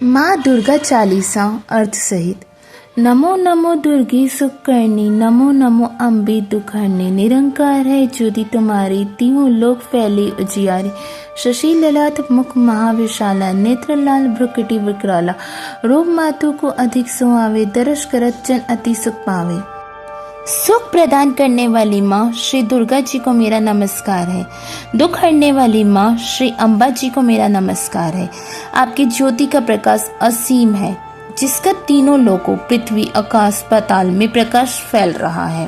माँ दुर्गा चालीसा अर्थ सहित। नमो नमो दुर्गे सुखकर्णी, नमो नमो अम्बे दुखहरणी। निरंकार है ज्योति तुम्हारी, तीनों लोक फैले उजियारी। शशि ललाट मुख महाविशाला, नेत्र लाल भ्रुकुटी विकराला। रूप मातु को अधिक सुहावे, दर्श करत जन अति सुख पावे। सुख प्रदान करने वाली माँ श्री दुर्गा जी को मेरा नमस्कार है। दुख हरने वाली माँ श्री अम्बा जी को मेरा नमस्कार है। आपकी ज्योति का प्रकाश असीम है, जिसका तीनों लोकों पृथ्वी आकाश पाताल में प्रकाश फैल रहा है।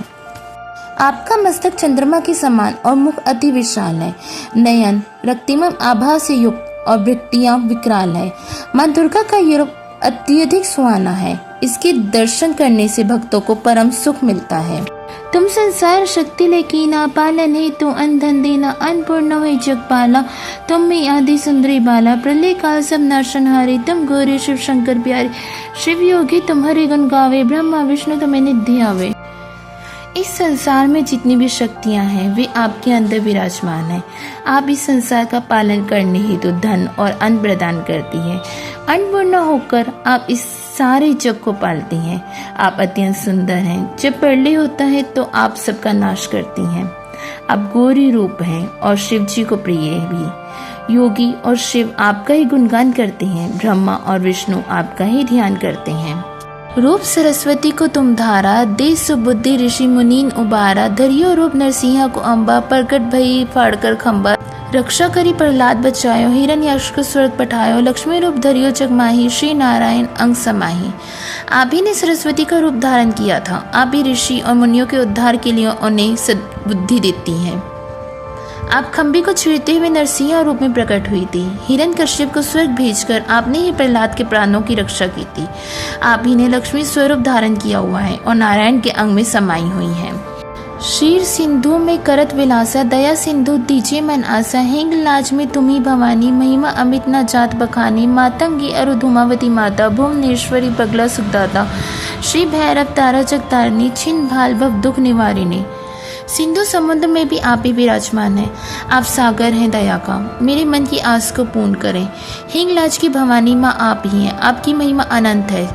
आपका मस्तक चंद्रमा के समान और मुख अति विशाल है। नयन रक्तिमय आभा से युक्त और भृकुटियां विकराल है। माँ दुर्गा का रूप अत्यधिक सुहाना है। इसके दर्शन करने से भक्तों को परम सुख मिलता है। तुम संसार शक्ति लेकीना, पालन है तू अंधन देना, अन्नपूर्ण है जगपाला। तुम में आदि सुंदरी बाला, प्रलय काल सब नाशनहारी। तुम गौरी शिव शंकर प्यारे, शिव योगी तुम्हारे गुण गावे, ब्रह्मा विष्णु तुम्हें निधि आवे। इस संसार में जितनी भी शक्तियां हैं वे आपके अंदर विराजमान हैं। आप इस संसार का पालन करने हेतु धन और अन्न प्रदान करती हैं। अन्नपूर्ण होकर आप इस सारे जग को पालती हैं। आप अत्यंत सुंदर हैं। जब प्रलय होता है तो आप सबका नाश करती हैं। आप गौरी रूप हैं और शिव जी को प्रिय भी। योगी और शिव आपका ही गुणगान करते हैं। ब्रह्मा और विष्णु आपका ही ध्यान करते हैं। रूप सरस्वती को तुम धारा, दे सुबुद्धि ऋषि मुनीन उबारा। धरियो रूप नरसिंहा को अम्बा, प्रकट भई फाड़कर खंबा। रक्षा करी प्रहलाद बचायो, हिरण्याक्ष को स्वर्ग पठायो। लक्ष्मी रूप धरियो जगमाही, श्री नारायण अंग समाही। आप ही ने सरस्वती का रूप धारण किया था। आप ही ऋषि और मुनियों के उद्धार के लिए उन्हें सद्बुद्धि देती हैं। आप खंबे को छीड़ते हुए नरसिंह रूप में प्रकट हुई थी। हिरण्यकश्यप को स्वर्ग भेजकर आपने ही प्रहलाद के प्राणों की रक्षा की थी। आप ही ने लक्ष्मी स्वरूप धारण किया हुआ है और नारायण के अंग में समाई हुई हैं। शीर सिंधु में करत विलासा, दया सिंधु दीजिए मन आशा। हिंग लाज में तुम्ही भवानी, महिमा अमित न जात बखानी। मातंगी अरु धूमावती माता, भुवनेश्वरी बगला सुखदाता। श्री भैरव तारा जगतारिणी, छिन्न भाल भव दुख निवारिणी। सिंधु समुद्र में भी आप ही विराजमान हैं। आप सागर हैं दया का, मेरे मन की आस को पूर्ण करें। हिंगलाज की भवानी माँ आप ही हैं। आपकी महिमा अनंत है,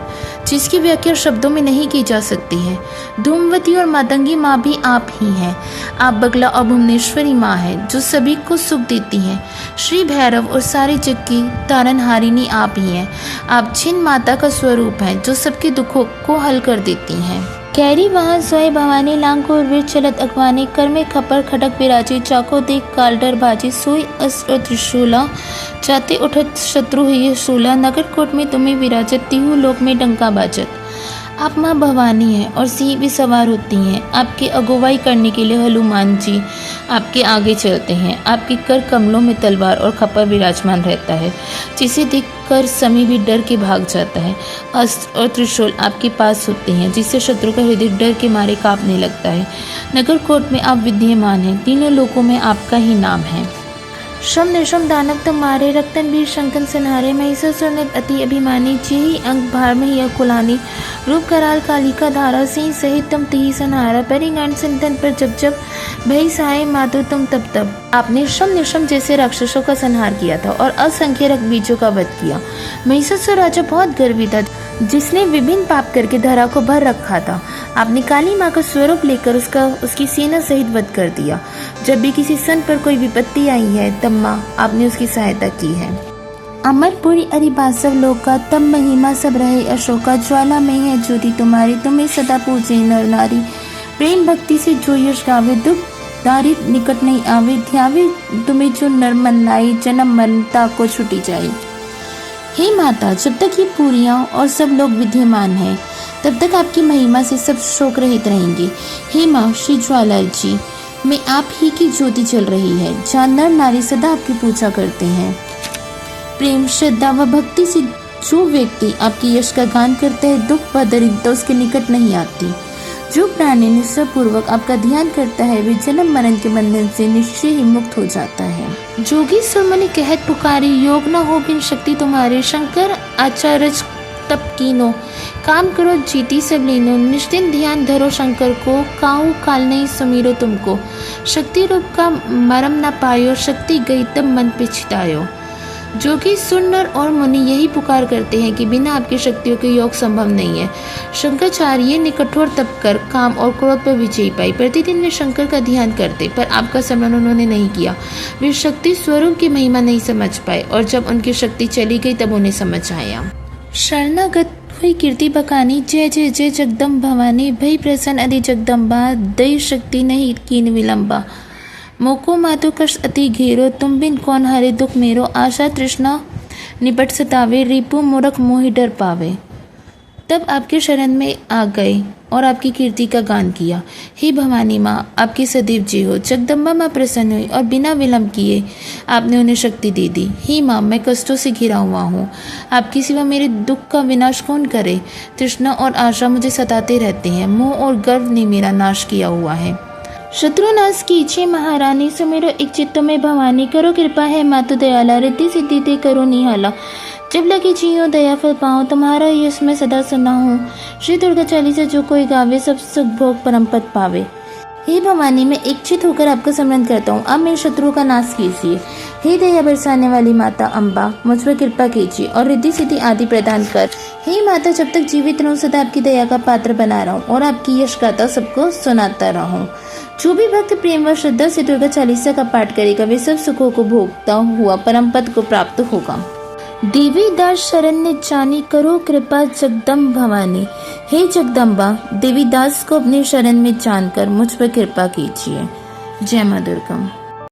जिसकी व्याख्या शब्दों में नहीं की जा सकती है। धूमवती और मातंगी माँ भी आप ही हैं। आप बगला और भुवनेश्वरी माँ हैं, जो सभी को सुख देती हैं। श्री भैरव और सारे जग की तारनहारिणी आप ही हैं। आप छिन्न माता का स्वरूप हैं, जो सबके दुखों को हल कर देती हैं। कैरी वहाँ सोए भवानी, लांग को वीर चलत अगवानी। कर में खपर खटक विराजी, चाको देख काल डर भाजी। सोई अस्त्र त्रिशूला, जाते उठत शत्रु ही शूला। नगर कोट में तुम्हें विराजत, तीहू लोक में डंका बाजत। आप माँ भवानी हैं और सिंह भी सवार होती हैं। आपकी अगुवाई करने के लिए हनुमान जी आपके आगे चलते हैं। आपके कर कमलों में तलवार और खपर विराजमान रहता है, जिसे देखकर समय भी डर के भाग जाता है। अस्त्र और त्रिशूल आपके पास होते हैं, जिससे शत्रु का हृदय डर के मारे कांपने लगता है। नगर कोट में आप विद्यमान हैं। तीनों लोकों में आपका ही नाम है। श्रम निशम दानव तुम्हारे, रक्तन वीर शंकन सनहारे। महिषासुर ने अति अभिमानी, जेहि अंग भार में ही कुलानी। रूप कराल कालिका धारा, सिंह सहित तुम तिहि संहारा। परिगण सिंधन पर जब जब, भई सहाय मातु तुम तब तब। आपने श्रम निशम जैसे राक्षसों का संहार किया था और असंख्य रक्तबीजों का वध किया। महिषासुर राजा बहुत गर्वी था, जिसने विभिन्न पाप करके धरा को भर रखा था। आपने काली माँ का स्वरूप लेकर उसकी सेना सहित वध कर दिया। जब भी किसी संत पर कोई विपत्ति आई है, तब माँ आपने उसकी सहायता की है। अमरपुरी अरिबासव लोका, तब महिमा सब रहे अशोका। ज्वाला में है ज्योति तुम्हारी, तुम्हें सदा पूजे नर नारी। प्रेम भक्ति से जो यश गावे, दुख दारी निकट नहीं आवे। ध्यावे तुम्हें जो नर मन लाई, जन्म मरता को छुटी जाए। हे माता, जब तक ये पूरियाँ और सब लोग विद्यमान हैं, तब तक आपकी महिमा से सब शोक रहित रहेंगे। हे माँ श्री ज्वाला जी में आप ही की ज्योति चल रही है, जहाँ नर नारी सदा आपकी पूजा करते हैं। प्रेम श्रद्धा व भक्ति से जो व्यक्ति आपके यश का गान करता है, दुख व दरिद्रता उसके निकट नहीं आती। जो प्राणी निष्ठापूर्वक आपका ध्यान करता है, वे जन्म मरण के बंधन से निश्चय ही मुक्त हो जाता है। जोगी सुरमणि कहत पुकारी, योग न हो बिन शक्ति तुम्हारे। शंकर आचार्य तप कीनो, काम करो जीती सब लीनो। निष्दिन ध्यान धरो शंकर को, काहू काल नहीं सुमीरो तुमको। शक्ति रूप का मरम न पायो, शक्ति गई तब मन पिछतायो। जोगी सुंदर और मुनि यही पुकार करते हैं कि बिना आपकी शक्तियों के योग संभव नहीं है। शंकराचार्य ने कठोर तप कर काम और क्रोध पर विजय पाई। प्रतिदिन वे शंकर का ध्यान करते, पर आपका स्मरण उन्होंने नहीं किया। वे शक्ति स्वरूप की महिमा नहीं समझ पाए, और जब उनकी शक्ति चली गई तब उन्हें समझ आया। शरणागत हुई कीर्ति बखानी, जय जय जय जगदम्ब भवानी, भई प्रसन्न अधि जगदम्बा, दई शक्ति नहीं कीन विलंबा। मोको मातु कष्ट अति घेरो, तुम बिन कौन हरे दुख मेरो, आशा तृष्णा निपट सतावे, रिपु मूरख मोहि डर पावे। तब आपके शरण में आ गए और आपकी कीर्ति का गान किया। हे भवानी माँ, आपकी सदैव जय हो। जगदम्बा माँ प्रसन्न हुई और बिना विलंब किए आपने उन्हें शक्ति दे दी। हे माँ, मैं कष्टों से घिरा हुआ हूँ, आपके सिवा मेरे दुख का विनाश कौन करे। तृष्णा और आशा मुझे सताते रहते हैं, मोह और गर्व ने मेरा नाश किया हुआ है। शत्रुनाश कीजिए महारानी, सुमेरो एक चित्त में भवानी, करो कृपा है मातु दयाला, रिद्धि सिद्धि दे करो निहाला। जब लगे जियो दया फल पाओ, तुम्हारा यश मैं सदा सुना हूँ। श्री दुर्गा चालीसा जो कोई गावे, सब सुख भोग परम पद पावे। हे भवानी, मैं इच्छित होकर आपका स्मरण करता हूँ, आप मेरे शत्रुओं का नाश कीजिए। हे दया बरसाने वाली माता अम्बा, मुझ पर कृपा कीजिए और रिद्धि सिद्धि आदि प्रदान कर। हे माता, जब तक जीवित रहूं सदा आपकी दया का पात्र बना रहूं और आपकी यश गाथा सबको सुनाता रहूं। जो भी भक्त प्रेम व श्रद्धा से दुर्गा चालीसा का पाठ करेगा, वे सब सुखों को भोगता हुआ परम पद को प्राप्त होगा। देवी दास शरण्य जानी, करो कृपा जगदम्ब भवानी। हे जगदम्बा, देवी दास को अपने शरण में जानकर मुझ पर कृपा कीजिए। जय मां दुर्गा।